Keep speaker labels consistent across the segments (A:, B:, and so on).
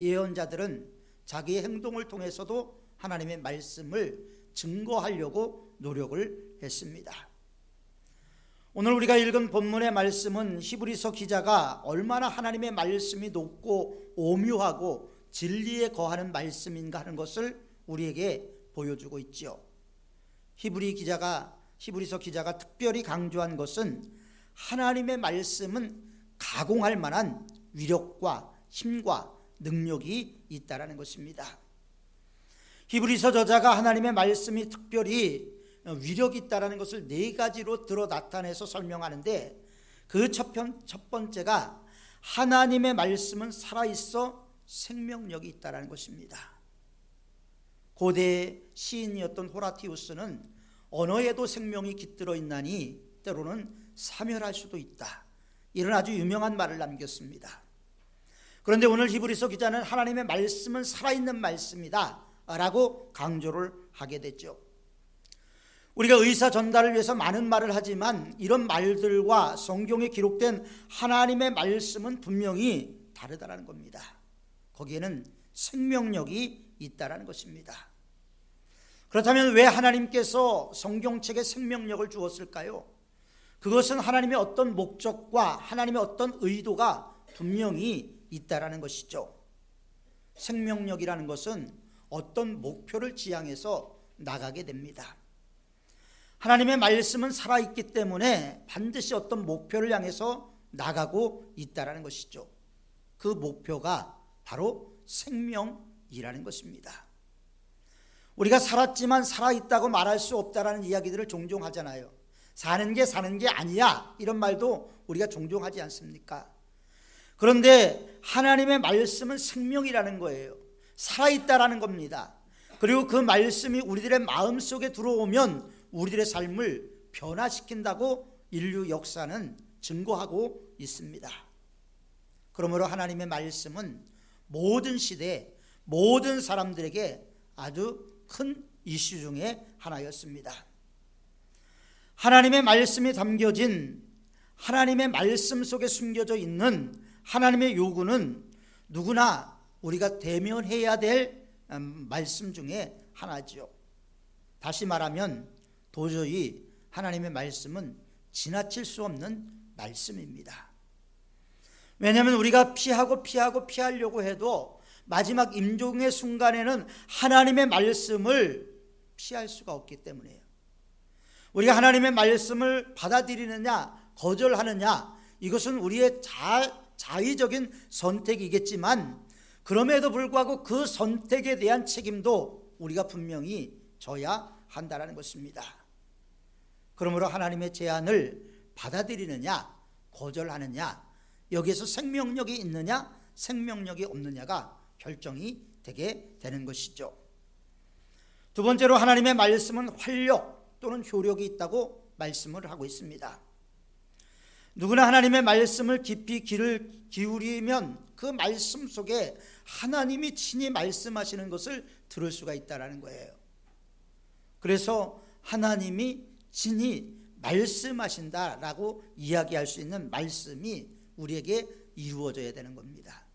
A: 예언자들은 자기의 행동을 통해서도 하나님의 말씀을 증거하려고 노력을 했습니다. 오늘 우리가 읽은 본문의 말씀은 히브리서 기자가 얼마나 하나님의 말씀이 높고 오묘하고 진리에 거하는 말씀인가 하는 것을 우리에게 보여주고 있죠. 히브리서 기자가 특별히 강조한 것은 하나님의 말씀은 가공할 만한 위력과 힘과 능력이 있다라는 것입니다. 히브리서 저자가 하나님의 말씀이 특별히 위력이 있다라는 것을 네 가지로 들어 나타내서 설명하는데, 그 첫 번째가 하나님의 말씀은 살아있어 생명력이 있다라는 것입니다. 고대 시인이었던 호라티우스는 언어에도 생명이 깃들어 있나니 때로는 사멸할 수도 있다, 이런 아주 유명한 말을 남겼습니다. 그런데 오늘 히브리서 기자는 하나님의 말씀은 살아있는 말씀이다 라고 강조를 하게 됐죠. 우리가 의사 전달을 위해서 많은 말을 하지만 이런 말들과 성경에 기록된 하나님의 말씀은 분명히 다르다는 겁니다. 거기에는 생명력이 있다는 것입니다. 그렇다면 왜 하나님께서 성경책에 생명력을 주었을까요? 그것은 하나님의 어떤 목적과 하나님의 어떤 의도가 분명히 있다는 것이죠. 생명력이라는 것은 어떤 목표를 지향해서 나가게 됩니다. 하나님의 말씀은 살아있기 때문에 반드시 어떤 목표를 향해서 나가고 있다는 것이죠. 그 목표가 바로 생명이라는 것입니다. 우리가 살았지만 살아있다고 말할 수 없다라는 이야기들을 종종 하잖아요. 사는 게 아니야, 이런 말도 우리가 종종 하지 않습니까? 그런데 하나님의 말씀은 생명이라는 거예요. 살아있다라는 겁니다. 그리고 그 말씀이 우리들의 마음속에 들어오면 우리들의 삶을 변화시킨다고 인류 역사는 증거하고 있습니다. 그러므로 하나님의 말씀은 모든 시대, 모든 사람들에게 아주 큰 이슈 중에 하나였습니다. 하나님의 말씀이 담겨진, 하나님의 말씀 속에 숨겨져 있는 하나님의 요구는 누구나 우리가 대면해야 될 말씀 중에 하나죠. 다시 말하면 도저히 하나님의 말씀은 지나칠 수 없는 말씀입니다. 왜냐하면 우리가 피하려고 해도 마지막 임종의 순간에는 하나님의 말씀을 피할 수가 없기 때문이에요. 우리가 하나님의 말씀을 받아들이느냐 거절하느냐, 이것은 우리의 자의적인 선택이겠지만 그럼에도 불구하고 그 선택에 대한 책임도 우리가 분명히 져야 한다는 것입니다. 그러므로 하나님의 제안을 받아들이느냐 거절하느냐, 여기에서 생명력이 있느냐 생명력이 없느냐가 결정이 되게 되는 것이죠. 두 번째로 하나님의 말씀은 활력 또는 효력이 있다고 말씀을 하고 있습니다. 누구나 하나님의 말씀을 깊이 귀를 기울이면 그 말씀 속에 하나님이 친히 말씀하시는 것을 들을 수가 있다는 거예요. 그래서 하나님이 친히 말씀하신다라고 이야기할 수 있는 말씀이 우리에게 이루어져야 되는 겁니다.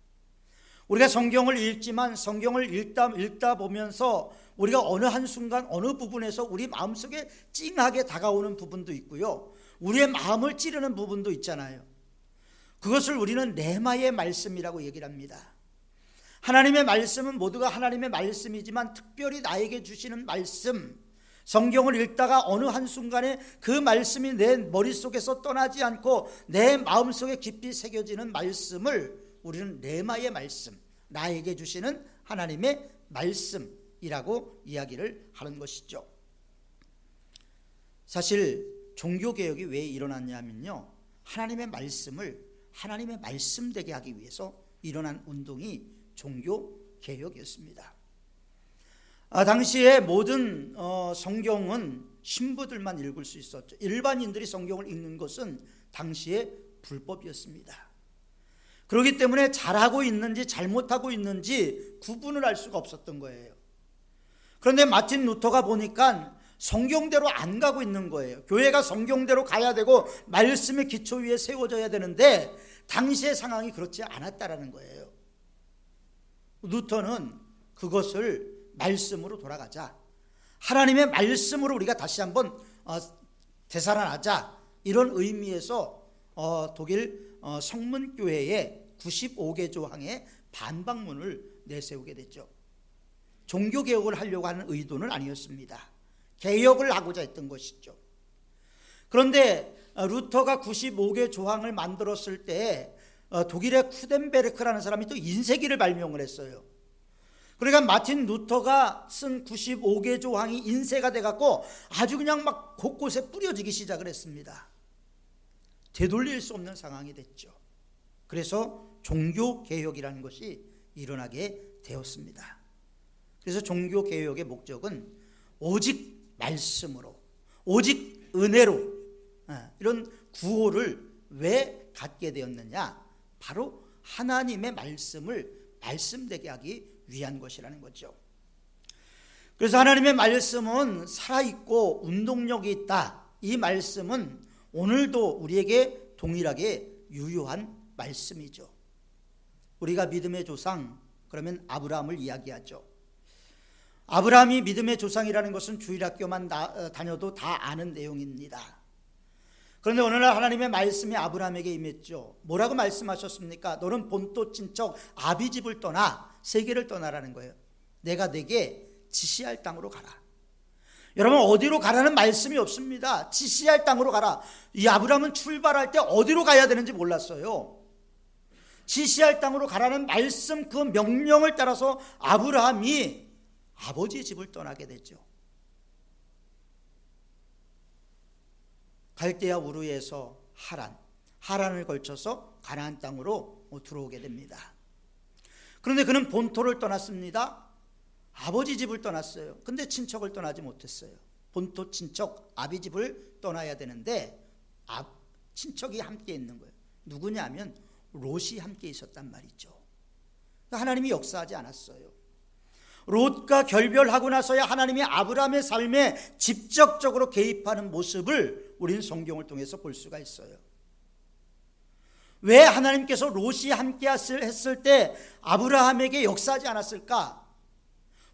A: 우리가 성경을 읽지만 성경을 읽다 보면서 우리가 어느 한순간 어느 부분에서 우리 마음속에 찡하게 다가오는 부분도 있고요, 우리의 마음을 찌르는 부분도 있잖아요. 그것을 우리는 레마의 말씀이라고 얘기를 합니다. 하나님의 말씀은 모두가 하나님의 말씀이지만 특별히 나에게 주시는 말씀, 성경을 읽다가 어느 한순간에 그 말씀이 내 머릿속에서 떠나지 않고 내 마음속에 깊이 새겨지는 말씀을 우리는 레마의 말씀, 나에게 주시는 하나님의 말씀이라고 이야기를 하는 것이죠. 사실 종교개혁이 왜 일어났냐면요, 하나님의 말씀을 하나님의 말씀 되게 하기 위해서 일어난 운동이 종교개혁이었습니다. 당시에 모든 성경은 신부들만 읽을 수 있었죠. 일반인들이 성경을 읽는 것은 당시에 불법이었습니다. 그렇기 때문에 잘하고 있는지 잘못하고 있는지 구분을 할 수가 없었던 거예요. 그런데 마틴 루터가 보니까 성경대로 안 가고 있는 거예요. 교회가 성경대로 가야 되고 말씀의 기초 위에 세워져야 되는데 당시의 상황이 그렇지 않았다라는 거예요. 루터는 그것을 말씀으로 돌아가자, 하나님의 말씀으로 우리가 다시 한번 되살아나자, 이런 의미에서 독일 성문교회의 95개 조항의 반박문을 내세우게 됐죠. 종교개혁을 하려고 하는 의도는 아니었습니다. 개혁을 하고자 했던 것이죠. 그런데 루터가 95개 조항을 만들었을 때 독일의 쿠덴베르크라는 사람이 또 인쇄기를 발명을 했어요. 그러니까 마틴 루터가 쓴 95개 조항이 인쇄가 돼갖고 아주 그냥 막 곳곳에 뿌려지기 시작을 했습니다. 되돌릴 수 없는 상황이 됐죠. 그래서 종교개혁이라는 것이 일어나게 되었습니다. 그래서 종교개혁의 목적은 오직 말씀으로, 오직 은혜로 이런 구호를 왜 갖게 되었느냐? 바로 하나님의 말씀을 말씀되게 하기 위한 것이라는 거죠. 그래서 하나님의 말씀은 살아있고 운동력이 있다. 이 말씀은 오늘도 우리에게 동일하게 유효한 말씀이죠. 우리가 믿음의 조상, 그러면 아브라함을 이야기하죠. 아브라함이 믿음의 조상이라는 것은 주일학교만 다녀도 다 아는 내용입니다. 그런데 오늘날 하나님의 말씀이 아브라함에게 임했죠. 뭐라고 말씀하셨습니까? 너는 본토 친척 아비집을 떠나 세계를 떠나라는 거예요. 내가 네게 지시할 땅으로 가라. 여러분, 어디로 가라는 말씀이 없습니다. 지시할 땅으로 가라. 이 아브라함은 출발할 때 어디로 가야 되는지 몰랐어요. 지시할 땅으로 가라는 말씀, 그 명령을 따라서 아브라함이 아버지의 집을 떠나게 됐죠. 갈대아 우르에서 하란을 걸쳐서 가나안 땅으로 들어오게 됩니다. 그런데 그는 본토를 떠났습니다. 아버지 집을 떠났어요. 근데 친척을 떠나지 못했어요. 본토 친척 아비집을 떠나야 되는데 친척이 함께 있는 거예요. 누구냐면 롯이 함께 있었단 말이죠. 하나님이 역사하지 않았어요. 롯과 결별하고 나서야 하나님이 아브라함의 삶에 직접적으로 개입하는 모습을 우리는 성경을 통해서 볼 수가 있어요. 왜 하나님께서 롯이 함께 했을 때 아브라함에게 역사하지 않았을까?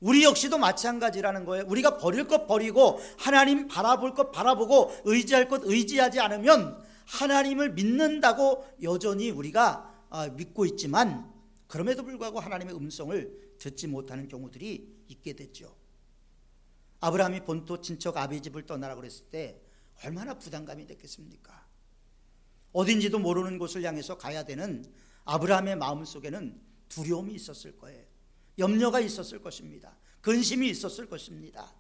A: 우리 역시도 마찬가지라는 거예요. 우리가 버릴 것 버리고 하나님 바라볼 것 바라보고 의지할 것 의지하지 않으면 하나님을 믿는다고 여전히 우리가 믿고 있지만 그럼에도 불구하고 하나님의 음성을 듣지 못하는 경우들이 있게 됐죠. 아브라함이 본토 친척 아비집을 떠나라고 그랬을 때 얼마나 부담감이 됐겠습니까? 어딘지도 모르는 곳을 향해서 가야 되는 아브라함의 마음속에는 두려움이 있었을 거예요. 염려가 있었을 것입니다. 근심이 있었을 것입니다.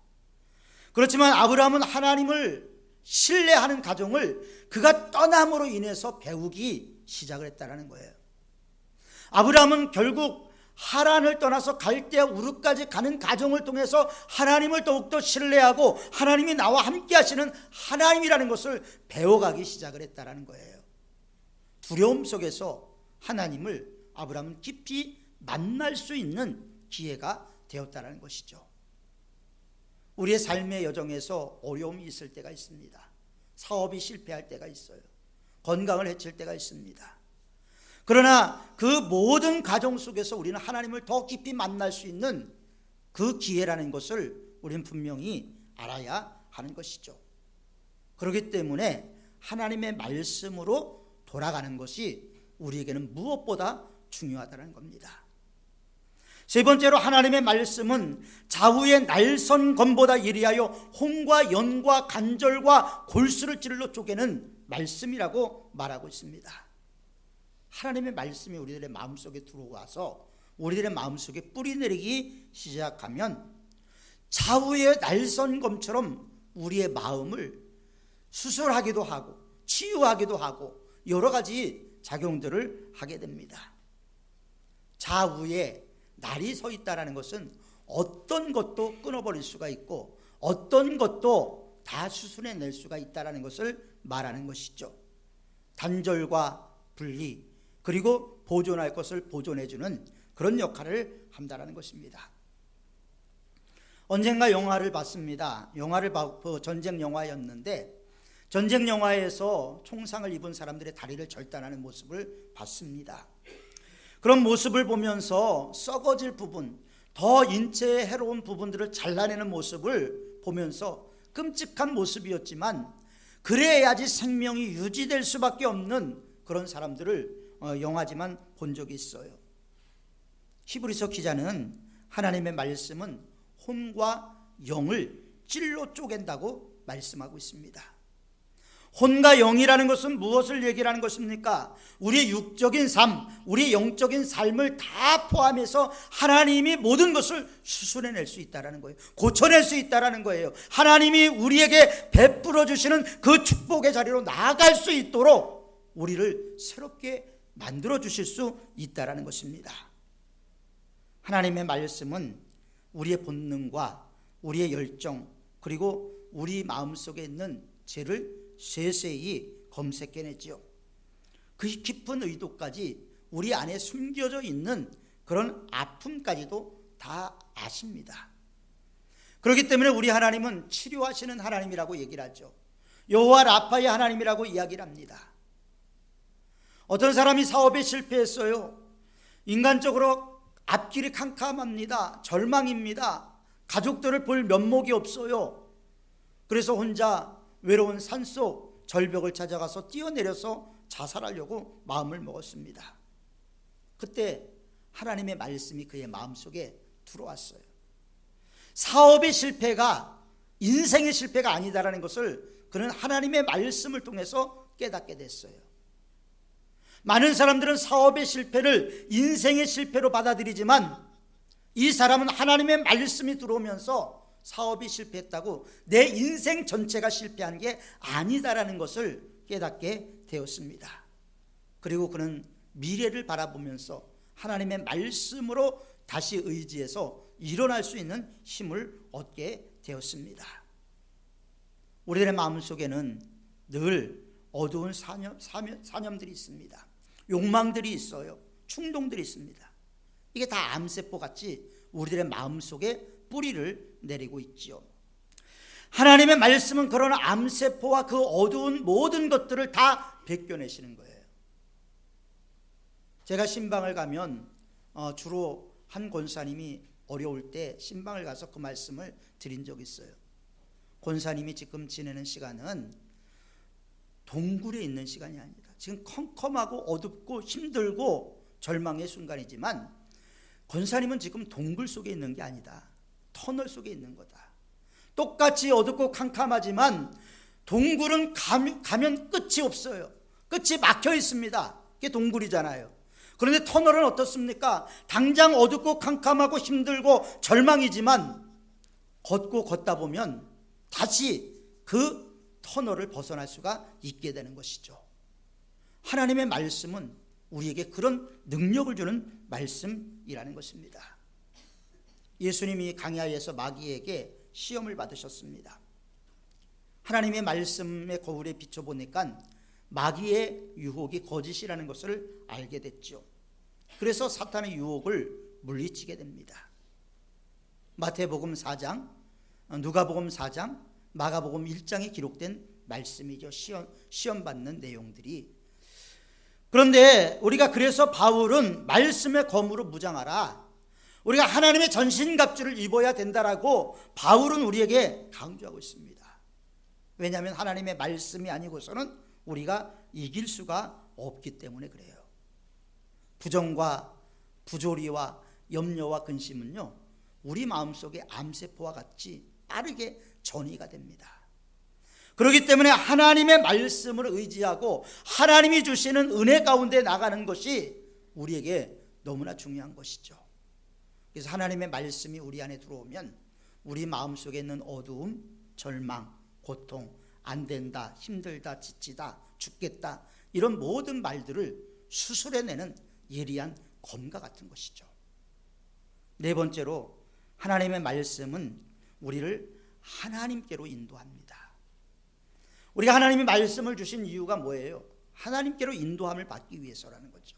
A: 그렇지만 아브라함은 하나님을 신뢰하는 가정을 그가 떠남으로 인해서 배우기 시작을 했다는 거예요. 아브라함은 결국 하란을 떠나서 갈대아 우르까지 가는 과정을 통해서 하나님을 더욱더 신뢰하고 하나님이 나와 함께 하시는 하나님이라는 것을 배워가기 시작을 했다는 거예요. 두려움 속에서 하나님을 아브라함은 깊이 만날 수 있는 기회가 되었다는 것이죠. 우리의 삶의 여정에서 어려움이 있을 때가 있습니다. 사업이 실패할 때가 있어요. 건강을 해칠 때가 있습니다. 그러나 그 모든 과정 속에서 우리는 하나님을 더 깊이 만날 수 있는 그 기회라는 것을 우리는 분명히 알아야 하는 것이죠. 그렇기 때문에 하나님의 말씀으로 돌아가는 것이 우리에게는 무엇보다 중요하다는 겁니다. 세 번째로 하나님의 말씀은 좌우의 날선 검보다 예리하여 홍과 연과 간절과 골수를 찔러 쪼개는 말씀이라고 말하고 있습니다. 하나님의 말씀이 우리들의 마음속에 들어와서 우리들의 마음속에 뿌리내리기 시작하면 좌우의 날선 검처럼 우리의 마음을 수술하기도 하고 치유하기도 하고 여러 가지 작용들을 하게 됩니다. 좌우에 날이 서 있다는 것은 어떤 것도 끊어버릴 수가 있고 어떤 것도 다 수순해낼 수가 있다는 것을 말하는 것이죠. 단절과 분리 그리고 보존할 것을 보존해주는 그런 역할을 한다는 것입니다. 언젠가 영화를 봤습니다. 영화를 전쟁 영화였는데 전쟁 영화에서 총상을 입은 사람들의 다리를 절단하는 모습을 봤습니다. 그런 모습을 보면서 썩어질 부분, 더 인체에 해로운 부분들을 잘라내는 모습을 보면서 끔찍한 모습이었지만 그래야지 생명이 유지될 수밖에 없는 그런 사람들을 영하지만 본 적이 있어요. 히브리서 기자는 하나님의 말씀은 혼과 영을 찔러 쪼갠다고 말씀하고 있습니다. 혼과 영이라는 것은 무엇을 얘기하는 것입니까? 우리의 육적인 삶, 우리의 영적인 삶을 다 포함해서 하나님이 모든 것을 수술해낼 수 있다는 거예요. 고쳐낼 수 있다는 거예요. 하나님이 우리에게 베풀어 주시는 그 축복의 자리로 나아갈 수 있도록 우리를 새롭게 만들어 주실 수 있다는 것입니다. 하나님의 말씀은 우리의 본능과 우리의 열정, 그리고 우리 마음속에 있는 죄를 세세히 검색해내죠. 그 깊은 의도까지 우리 안에 숨겨져 있는 그런 아픔까지도 다 아십니다. 그렇기 때문에 우리 하나님은 치료하시는 하나님이라고 얘기를 하죠. 여호와 라파의 하나님이라고 이야기를 합니다. 어떤 사람이 사업에 실패했어요. 인간적으로 앞길이 캄캄합니다. 절망입니다. 가족들을 볼 면목이 없어요. 그래서 혼자 외로운 산속 절벽을 찾아가서 뛰어내려서 자살하려고 마음을 먹었습니다. 그때 하나님의 말씀이 그의 마음속에 들어왔어요. 사업의 실패가 인생의 실패가 아니다라는 것을 그는 하나님의 말씀을 통해서 깨닫게 됐어요. 많은 사람들은 사업의 실패를 인생의 실패로 받아들이지만 이 사람은 하나님의 말씀이 들어오면서 사업이 실패했다고 내 인생 전체가 실패한 게 아니다라는 것을 깨닫게 되었습니다. 그리고 그는 미래를 바라보면서 하나님의 말씀으로 다시 의지해서 일어날 수 있는 힘을 얻게 되었습니다. 우리들의 마음속에는 늘 어두운 사념들이 있습니다. 욕망들이 있어요. 충동들이 있습니다. 이게 다 암세포같이 우리들의 마음속에 뿌리를 내리고 있지요. 하나님의 말씀은 그런 암세포와 그 어두운 모든 것들을 다 벗겨내시는 거예요. 제가 신방을 가면 주로 한 권사님이 어려울 때 신방을 가서 그 말씀을 드린 적이 있어요. 권사님이 지금 지내는 시간은 동굴에 있는 시간이 아니다. 지금 컴컴하고 어둡고 힘들고 절망의 순간이지만 권사님은 지금 동굴 속에 있는 게 아니다. 터널 속에 있는 거다. 똑같이 어둡고 캄캄하지만 동굴은 가면 끝이 없어요. 끝이 막혀 있습니다. 그게 동굴이잖아요. 그런데 터널은 어떻습니까? 당장 어둡고 캄캄하고 힘들고 절망이지만 걷다 보면 다시 그 터널을 벗어날 수가 있게 되는 것이죠. 하나님의 말씀은 우리에게 그런 능력을 주는 말씀이라는 것입니다. 예수님이 광야에서 마귀에게 시험을 받으셨습니다. 하나님의 말씀의 거울에 비춰보니까 마귀의 유혹이 거짓이라는 것을 알게 됐죠. 그래서 사탄의 유혹을 물리치게 됩니다. 마태복음 4장, 누가복음 4장, 마가복음 1장에 기록된 말씀이죠. 시험 받는 내용들이. 그런데 우리가 그래서 바울은 말씀의 검으로 무장하라, 우리가 하나님의 전신갑주를 입어야 된다라고 바울은 우리에게 강조하고 있습니다. 왜냐하면 하나님의 말씀이 아니고서는 우리가 이길 수가 없기 때문에 그래요. 부정과 부조리와 염려와 근심은요, 우리 마음속에 암세포와 같이 빠르게 전이가 됩니다. 그렇기 때문에 하나님의 말씀을 의지하고 하나님이 주시는 은혜 가운데 나가는 것이 우리에게 너무나 중요한 것이죠. 그래서 하나님의 말씀이 우리 안에 들어오면 우리 마음속에 있는 어두움, 절망, 고통, 안 된다, 힘들다, 지치다, 죽겠다, 이런 모든 말들을 수술해내는 예리한 검과 같은 것이죠. 네 번째로 하나님의 말씀은 우리를 하나님께로 인도합니다. 우리가 하나님의 말씀을 주신 이유가 뭐예요? 하나님께로 인도함을 받기 위해서라는 거죠.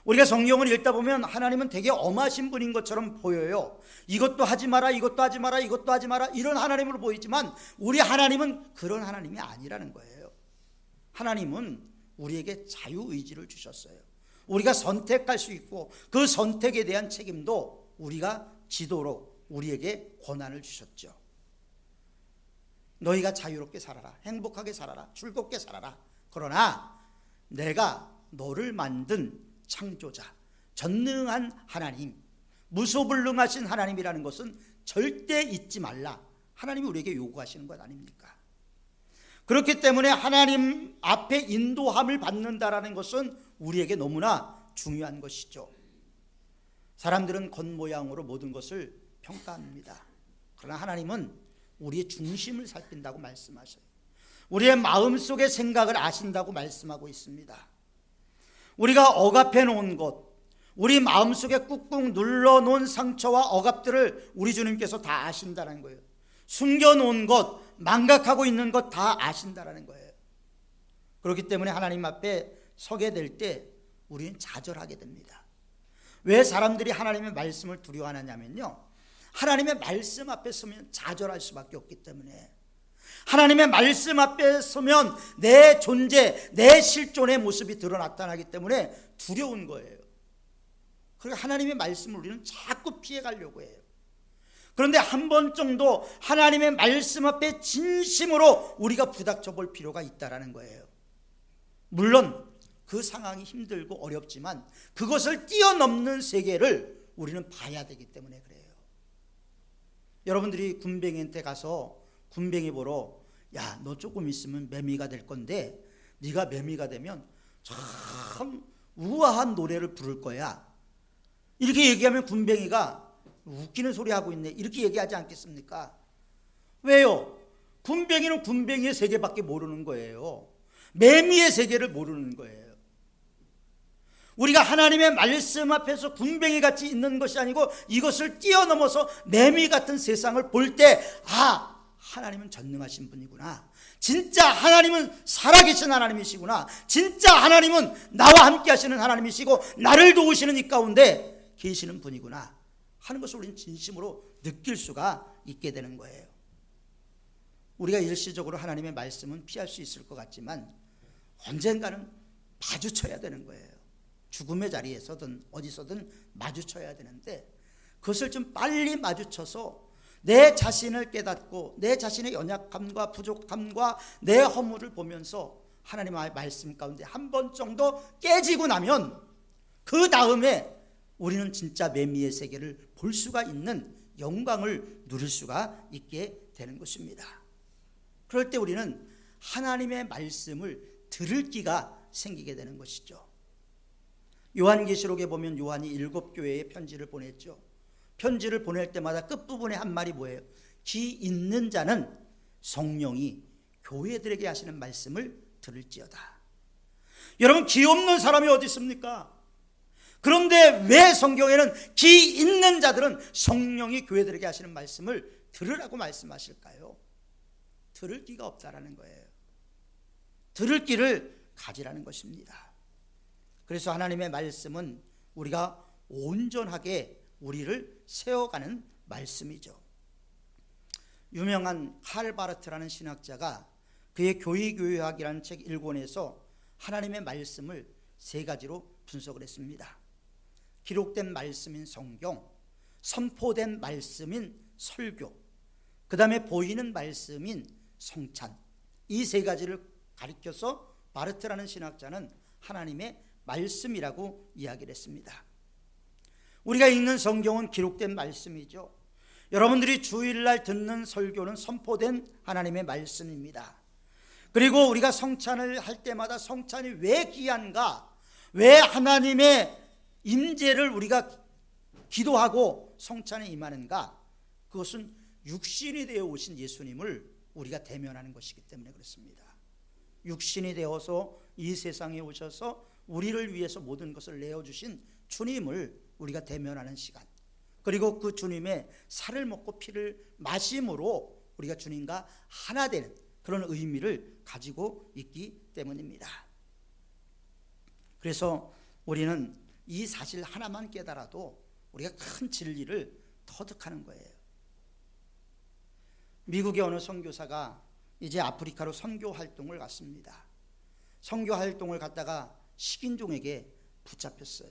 A: 우리가 성경을 읽다 보면 하나님은 되게 엄하신 분인 것처럼 보여요. 이것도 하지 마라, 이것도 하지 마라, 이것도 하지 마라, 이런 하나님으로 보이지만 우리 하나님은 그런 하나님이 아니라는 거예요. 하나님은 우리에게 자유의지를 주셨어요. 우리가 선택할 수 있고 그 선택에 대한 책임도 우리가 지도로 우리에게 권한을 주셨죠. 너희가 자유롭게 살아라, 행복하게 살아라, 즐겁게 살아라. 그러나 내가 너를 만든 창조자, 전능한 하나님, 무소불능하신 하나님이라는 것은 절대 잊지 말라. 하나님이 우리에게 요구하시는 것 아닙니까? 그렇기 때문에 하나님 앞에 인도함을 받는다라는 것은 우리에게 너무나 중요한 것이죠. 사람들은 겉모양으로 모든 것을 평가합니다. 그러나 하나님은 우리의 중심을 살핀다고 말씀하셔요. 우리의 마음속의 생각을 아신다고 말씀하고 있습니다. 우리가 억압해 놓은 것, 우리 마음속에 꾹꾹 눌러놓은 상처와 억압들을 우리 주님께서 다 아신다는 거예요. 숨겨놓은 것, 망각하고 있는 것 다 아신다는 거예요. 그렇기 때문에 하나님 앞에 서게 될 때 우리는 좌절하게 됩니다. 왜 사람들이 하나님의 말씀을 두려워하느냐면요, 하나님의 말씀 앞에 서면 좌절할 수밖에 없기 때문에, 하나님의 말씀 앞에 서면 내 존재, 내 실존의 모습이 나타나기 때문에 두려운 거예요. 그리고 하나님의 말씀을 우리는 자꾸 피해가려고 해요. 그런데 한 번 정도 하나님의 말씀 앞에 진심으로 우리가 부닥쳐 볼 필요가 있다는 거예요. 물론 그 상황이 힘들고 어렵지만 그것을 뛰어넘는 세계를 우리는 봐야 되기 때문에 그래요. 여러분들이 군뱅이한테 가서 군뱅이 보러, 야, 너 조금 있으면 매미가 될 건데 네가 매미가 되면 참 우아한 노래를 부를 거야, 이렇게 얘기하면 군뱅이가 웃기는 소리 하고 있네, 이렇게 얘기하지 않겠습니까? 왜요? 군뱅이는 군뱅이의 세계밖에 모르는 거예요. 매미의 세계를 모르는 거예요. 우리가 하나님의 말씀 앞에서 군뱅이 같이 있는 것이 아니고 이것을 뛰어넘어서 매미 같은 세상을 볼 때, 아, 하나님은 전능하신 분이구나, 진짜 하나님은 살아계신 하나님이시구나, 진짜 하나님은 나와 함께 하시는 하나님이시고 나를 도우시는 이 가운데 계시는 분이구나 하는 것을 우리는 진심으로 느낄 수가 있게 되는 거예요. 우리가 일시적으로 하나님의 말씀은 피할 수 있을 것 같지만 언젠가는 마주쳐야 되는 거예요. 죽음의 자리에서든 어디서든 마주쳐야 되는데, 그것을 좀 빨리 마주쳐서 내 자신을 깨닫고 내 자신의 연약함과 부족함과 내 허물을 보면서 하나님의 말씀 가운데 한 번 정도 깨지고 나면 그 다음에 우리는 진짜 매미의 세계를 볼 수가 있는 영광을 누릴 수가 있게 되는 것입니다. 그럴 때 우리는 하나님의 말씀을 들을 기가 생기게 되는 것이죠. 요한계시록에 보면 요한이 7교회에 편지를 보냈죠. 편지를 보낼 때마다 끝부분에 한 말이 뭐예요? 귀 있는 자는 성령이 교회들에게 하시는 말씀을 들을지어다. 여러분, 귀 없는 사람이 어디 있습니까? 그런데 왜 성경에는 귀 있는 자들은 성령이 교회들에게 하시는 말씀을 들으라고 말씀하실까요? 들을 귀가 없다라는 거예요. 들을 귀를 가지라는 것입니다. 그래서 하나님의 말씀은 우리가 온전하게 우리를 세워가는 말씀이죠. 유명한 칼 바르트라는 신학자가 그의 교의교회학이라는 책 1권에서 하나님의 말씀을 3가지로 분석을 했습니다. 기록된 말씀인 성경, 선포된 말씀인 설교, 그 다음에 보이는 말씀인 성찬, 이 3가지를 가리켜서 바르트라는 신학자는 하나님의 말씀이라고 이야기를 했습니다. 우리가 읽는 성경은 기록된 말씀이죠. 여러분들이 주일날 듣는 설교는 선포된 하나님의 말씀입니다. 그리고 우리가 성찬을 할 때마다 성찬이 왜 귀한가, 왜 하나님의 임재를 우리가 기도하고 성찬에 임하는가, 그것은 육신이 되어 오신 예수님을 우리가 대면하는 것이기 때문에 그렇습니다. 육신이 되어서 이 세상에 오셔서 우리를 위해서 모든 것을 내어주신 주님을 우리가 대면하는 시간, 그리고 그 주님의 살을 먹고 피를 마심으로 우리가 주님과 하나 되는 그런 의미를 가지고 있기 때문입니다. 그래서 우리는 이 사실 하나만 깨달아도 우리가 큰 진리를 터득하는 거예요. 미국의 어느 선교사가 이제 아프리카로 선교 활동을 갔습니다. 선교 활동을 갔다가 식인종에게 붙잡혔어요.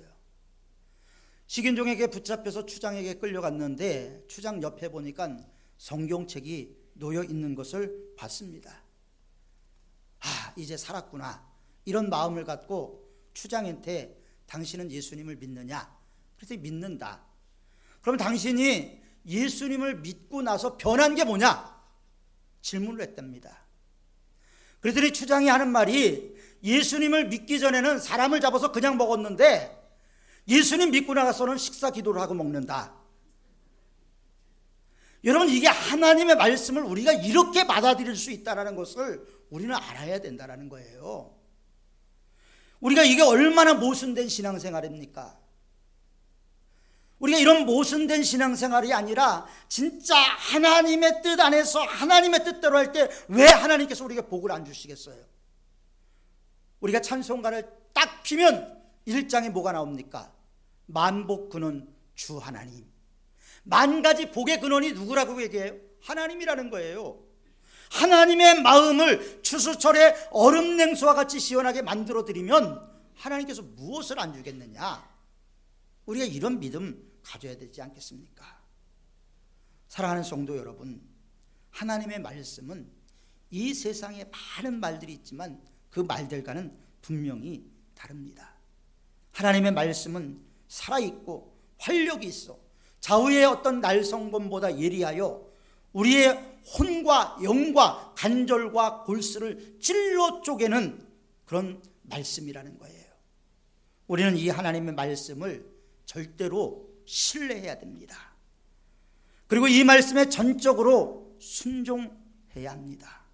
A: 식인종에게 붙잡혀서 추장에게 끌려갔는데 추장 옆에 보니까 성경책이 놓여 있는 것을 봤습니다. 이제 살았구나. 이런 마음을 갖고 추장한테 당신은 예수님을 믿느냐? 그랬더니 믿는다. 그럼 당신이 예수님을 믿고 나서 변한 게 뭐냐? 질문을 했답니다. 그랬더니 추장이 하는 말이 예수님을 믿기 전에는 사람을 잡아서 그냥 먹었는데 예수님 믿고 나가서는 식사 기도를 하고 먹는다. 여러분, 이게 하나님의 말씀을 우리가 이렇게 받아들일 수 있다는 것을 우리는 알아야 된다는 거예요. 우리가 이게 얼마나 모순된 신앙생활입니까? 우리가 이런 모순된 신앙생활이 아니라 진짜 하나님의 뜻 안에서 하나님의 뜻대로 할 때 왜 하나님께서 우리에게 복을 안 주시겠어요? 우리가 찬송가를 딱 피면 1장에 뭐가 나옵니까? 만복 근원 주 하나님. 만 가지 복의 근원이 누구라고 얘기해요? 하나님이라는 거예요. 하나님의 마음을 추수철에 얼음 냉수와 같이 시원하게 만들어 드리면 하나님께서 무엇을 안 주겠느냐? 우리가 이런 믿음 가져야 되지 않겠습니까? 사랑하는 성도 여러분, 하나님의 말씀은 이 세상에 많은 말들이 있지만 그 말들과는 분명히 다릅니다. 하나님의 말씀은 살아있고 활력이 있어 좌우의 어떤 날성검보다 예리하여 우리의 혼과 영과 관절과 골수를 찔러 쪼개는 그런 말씀이라는 거예요. 우리는 이 하나님의 말씀을 절대로 신뢰해야 됩니다. 그리고 이 말씀에 전적으로 순종해야 합니다.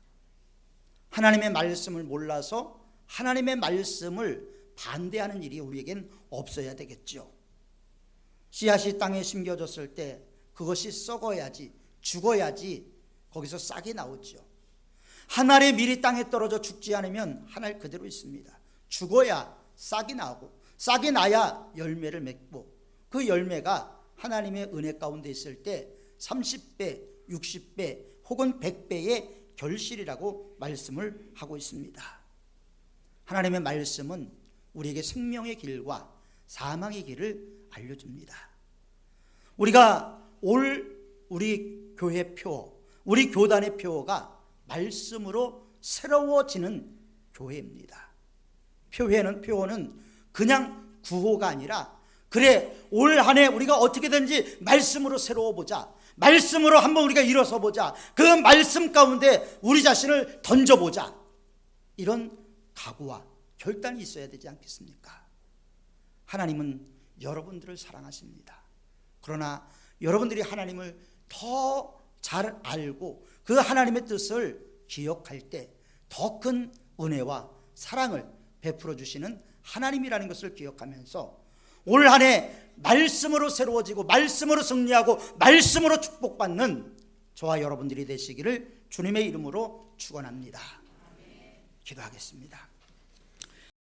A: 하나님의 말씀을 몰라서 하나님의 말씀을 반대하는 일이 우리에겐 없어야 되겠죠. 씨앗이 땅에 심겨졌을 때 그것이 썩어야지, 죽어야지 거기서 싹이 나오죠. 한 알의 밀이 땅에 떨어져 죽지 않으면 한 알 그대로 있습니다. 죽어야 싹이 나오고 싹이 나야 열매를 맺고 그 열매가 하나님의 은혜 가운데 있을 때 30배, 60배 혹은 100배의 결실이라고 말씀을 하고 있습니다. 하나님의 말씀은 우리에게 생명의 길과 사망의 길을 알려줍니다. 우리가 우리 교회 표, 우리 교단의 표가 말씀으로 새로워지는 교회입니다. 표어는 그냥 구호가 아니라 그래, 올 한 해 우리가 어떻게든지 말씀으로 새로워보자, 말씀으로 한번 우리가 일어서보자, 그 말씀 가운데 우리 자신을 던져보자, 이런 각오와 결단이 있어야 되지 않겠습니까? 하나님은 여러분들을 사랑하십니다. 그러나 여러분들이 하나님을 더 잘 알고 그 하나님의 뜻을 기억할 때 더 큰 은혜와 사랑을 베풀어 주시는 하나님이라는 것을 기억하면서 올 한 해 말씀으로 새로워지고 말씀으로 승리하고 말씀으로 축복받는 저와 여러분들이 되시기를 주님의 이름으로 축원합니다. 기도하겠습니다.